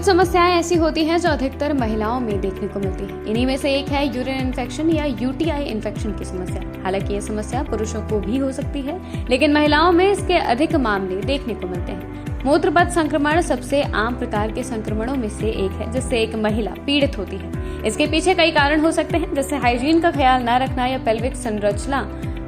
कुछ समस्याएं ऐसी होती हैं जो अधिकतर महिलाओं में देखने को मिलती हैं। इन्हीं में से एक है यूरिन इन्फेक्शन या यूटीआई इन्फेक्शन की समस्या। हालांकि ये समस्या पुरुषों को भी हो सकती है, लेकिन महिलाओं में इसके अधिक मामले देखने को मिलते हैं। मूत्रपथ संक्रमण सबसे आम प्रकार के संक्रमणों में से एक है, जिससे एक महिला पीड़ित होती है। इसके पीछे कई कारण हो सकते हैं, जैसे हाइजीन का ख्याल न रखना या पेल्विक संरचना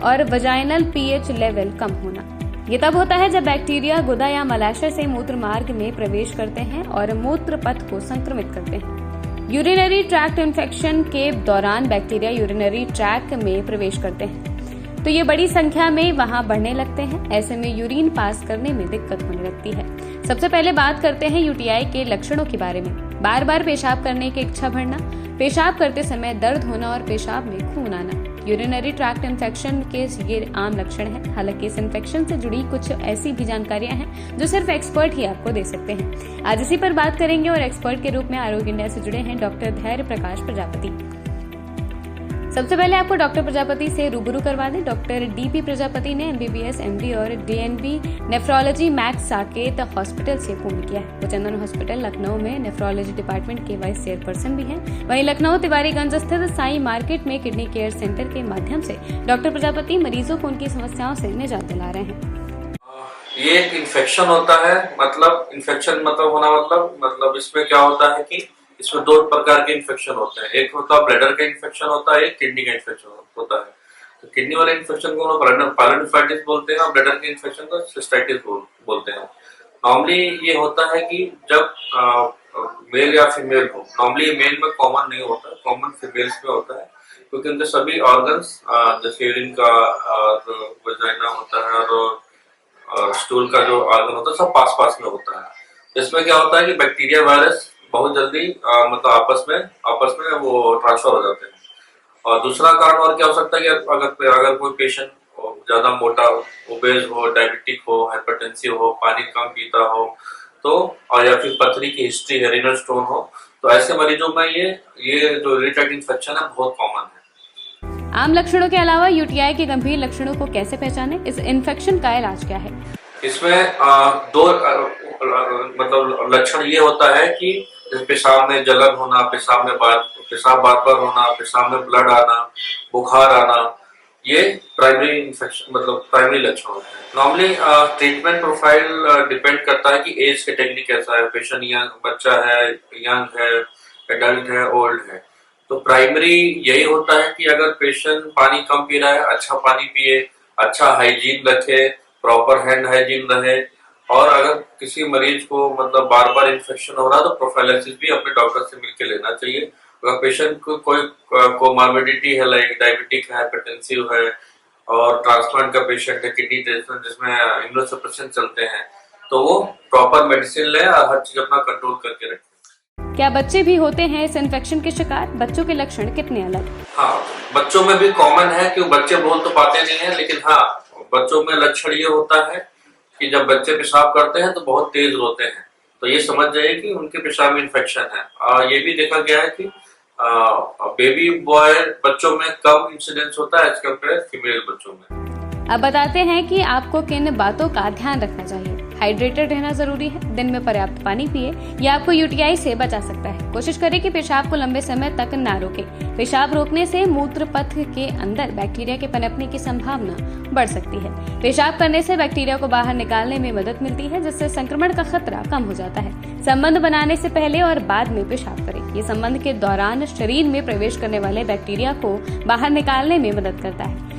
और वजाइनल पीएच लेवल कम होना। ये तब होता है जब बैक्टीरिया गुदा या मलाशय से मूत्र मार्ग में प्रवेश करते हैं और मूत्र पथ को संक्रमित करते हैं। यूरिनरी ट्रैक्ट इन्फेक्शन के दौरान बैक्टीरिया यूरिनरी ट्रैक्ट में प्रवेश करते हैं, तो ये बड़ी संख्या में वहां बढ़ने लगते हैं। ऐसे में यूरिन पास करने में दिक्कत होने लगती है। सबसे पहले बात करते हैं यूटीआई के लक्षणों के बारे में। बार बार पेशाब करने की इच्छा बढ़ना, पेशाब करते समय दर्द होना और पेशाब में खून आना। यूरिनरी ट्रैक्ट इन्फेक्शन के ये आम लक्षण हैं। हालांकि इस इन्फेक्शन से जुड़ी कुछ ऐसी भी जानकारियां हैं जो सिर्फ एक्सपर्ट ही आपको दे सकते हैं। आज इसी पर बात करेंगे और एक्सपर्ट के रूप में आरोग्य इंडिया से जुड़े हैं डॉक्टर धैर्य प्रकाश प्रजापति। सबसे पहले आपको डॉक्टर प्रजापति से रूबरू करवा दें। डॉक्टर डीपी प्रजापति ने एमबीबीएस, एमडी और DNB nephrology max Saket hospital से पूर्ण किया है। वो चंदन हॉस्पिटल लखनऊ में नेफ्रोलॉजी डिपार्टमेंट के वाइस चेयरपर्सन भी हैं। वहीं लखनऊ तिवारीगंज स्थित साई मार्केट में किडनी केयर सेंटर के माध्यम से डॉक्टर प्रजापति मरीजों को उनकी समस्याओं से निजात दिला रहे हैं। ये एक इन्फेक्शन होता है, मतलब इन्फेक्शन मतलब इसमें क्या होता है कि इसमें दो प्रकार के इन्फेक्शन होते हैं। एक होता है ब्लैडर का इन्फेक्शन होता है, एक किडनी का इन्फेक्शन होता है। तो किडनी वाले इन्फेक्शन को पायलोनेफ्राइटिस बोलते हैं और ब्लैडर के इन्फेक्शन को सिस्टाइटिस बोलते हैं। नॉर्मली ये होता है कि जब मेल या फीमेल हो, नॉर्मली मेल में कॉमन नहीं होता, कॉमन फीमेल्स में होता है, क्योंकि उनके सभी ऑर्गन्स जैसे यूरिन का और वजाइना होता है और स्टूल का जो ऑर्गन होता है सब पास पास में होता है। इसमें क्या होता है कि बैक्टीरिया वायरस बहुत जल्दी मतलब आपस में वो ट्रांसफर हो जाते हैं। और दूसरा कारण और क्या हो सकता है कि अगर कोई पेशेंट ज्यादा मोटा, ओबेज हो, डायबिटिक हो, हाइपरटेंसिव हो, पानी कम पीता हो, तो और या फिर पथरी की हिस्ट्री है, रीनल स्टोन हो, तो ऐसे मरीजों में ये जो यूरिन ट्रैक्ट इन्फेक्शन है बहुत कॉमन है। आम लक्षणों के अलावा यूटीआई के गंभीर लक्षणों को कैसे पहचानें? इस इन्फेक्शन का इलाज क्या है? इसमें दो मतलब लक्षण ये होता है कि पेशाब में जलन होना, पेशाब बार बार होना, पेशाब में ब्लड आना, बुखार आना, ये प्राइमरी इन्फेक्शन मतलब प्राइमरी लक्षण होते हैं। नॉर्मली ट्रीटमेंट प्रोफाइल डिपेंड करता है कि एज कैटेगरी कैसा है, पेशेंट यंग बच्चा है, यंग है, एडल्ट है, ओल्ड है। तो प्राइमरी यही होता है कि अगर पेशेंट पानी कम पी रहा है, अच्छा पानी पिए, अच्छा हाइजीन रखे, प्रॉपर हैंड हाइजीन रहे, और अगर किसी मरीज को मतलब बार बार इन्फेक्शन हो रहा है तो प्रोफाइलैक्सिस भी अपने डॉक्टर से मिलकर लेना चाहिए। अगर पेशेंट को कोई कोमॉर्बिडिटी है, लाइक डायबिटिक है, हाइपरटेंसिव है और ट्रांसप्लांट का पेशेंट है, किडनी ट्रांसप्लांट जिसमें इम्यूनोसप्रेशन चलते हैं, तो वो प्रॉपर मेडिसिन ले और हर चीज अपना कंट्रोल करके रखें। क्या बच्चे भी होते हैं इस इन्फेक्शन के शिकार? बच्चों के लक्षण कितने अलग? हाँ, बच्चों में भी कॉमन है कि बच्चे बोल तो पाते नहीं है, लेकिन हाँ बच्चों में लक्षण ये होता है कि जब बच्चे पेशाब करते हैं तो बहुत तेज रोते हैं, तो ये समझ जाइए कि उनके पेशाब में इन्फेक्शन है। और ये भी देखा गया है कि बेबी बॉय बच्चों में कम इंसिडेंस होता है एज कम्पेयर फीमेल बच्चों में। अब बताते हैं कि आपको किन बातों का ध्यान रखना चाहिए। हाइड्रेटेड रहना जरूरी है, दिन में पर्याप्त पानी पिए, यह आपको यूटीआई से बचा सकता है। कोशिश करें कि पेशाब को लंबे समय तक ना रोके। पेशाब रोकने से मूत्र पथ के अंदर बैक्टीरिया के पनपने की संभावना बढ़ सकती है। पेशाब करने से बैक्टीरिया को बाहर निकालने में मदद मिलती है, जिससे संक्रमण का खतरा कम हो जाता है। संबंध बनाने से पहले और बाद में पेशाब करें। ये संबंध के दौरान शरीर में प्रवेश करने वाले बैक्टीरिया को बाहर निकालने में मदद करता है।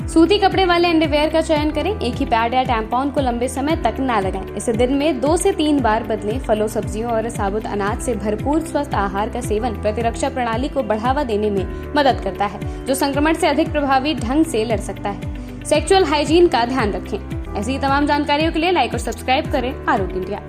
सूती कपड़े वाले अंडरवेयर का चयन करें। एक ही पैड या टैम्पॉन को लंबे समय तक ना लगाएं। इसे दिन में 2 से 3 बार बदलें। फलों, सब्जियों और साबुत अनाज से भरपूर स्वस्थ आहार का सेवन प्रतिरक्षा प्रणाली को बढ़ावा देने में मदद करता है, जो संक्रमण से अधिक प्रभावी ढंग से लड़ सकता है। सेक्सुअल हाइजीन का ध्यान रखें। ऐसी तमाम जानकारियों के लिए लाइक और सब्सक्राइब करें आरोग्य इंडिया।